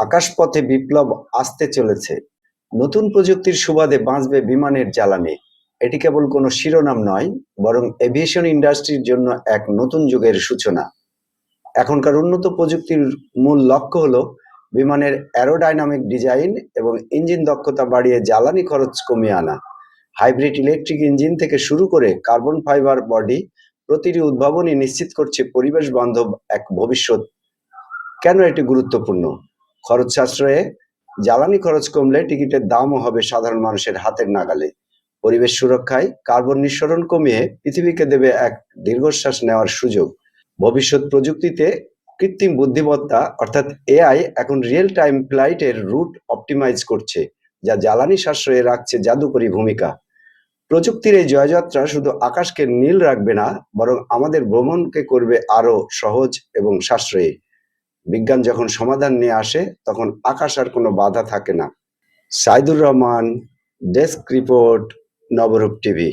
আকাশপথে বিপ্লব আসতে চলেছে। নতুন প্রযুক্তির সুবাদে বাঁচবে বিমানের জ্বালানি। এটি কেবল কোনো শিরোনাম নয়, বরং এভিয়েশন ইন্ডাস্ট্রির জন্য এক নতুন যুগের সূচনা। এখনকার উন্নত প্রযুক্তির মূল লক্ষ্য হলো বিমানের অ্যারোডাইনামিক ডিজাইন এবং ইঞ্জিন দক্ষতা বাড়িয়ে জ্বালানি খরচ কমিয়ে আনা। হাইব্রিড ইলেকট্রিক ইঞ্জিন থেকে শুরু করে কার্বন ফাইবার বডি, প্রতিটি উদ্ভাবনই নিশ্চিত করছে পরিবেশ বান্ধব এক ভবিষ্যৎ। কেন এটি গুরুত্বপূর্ণ? খরচ সাশ্রয়ে, জ্বালানি খরচ কমলে টিকিটের দামও হবে সাধারণ মানুষের হাতের নাগালে। পরিবেশ সুরক্ষায় কার্বন নিঃসরণ কমিয়ে পৃথিবীকে দেবে এক দীর্ঘশ্বাস নেওয়ার সুযোগ। ভবিষ্যৎ প্রযুক্তিতে কৃত্রিম বুদ্ধিমত্তা অর্থাৎ এআই এখন রিয়েল টাইম ফ্লাইটের রুট অপটিমাইজ করছে, যা জ্বালানি সাশ্রয়ে রাখছে জাদুকরী ভূমিকা। প্রযুক্তির এই জয়যাত্রা শুধু আকাশকে নীল রাখবে না, বরং আমাদের ভ্রমণকে করবে আরো সহজ এবং সাশ্রয়ী। বিজ্ঞান যখন সমাধান নিয়ে আসে, তখন আকাশ আর কোনো বাধা থাকে না। সাইদুর রহমান, ডেস্ক রিপোর্ট, নবরূপ টিভি।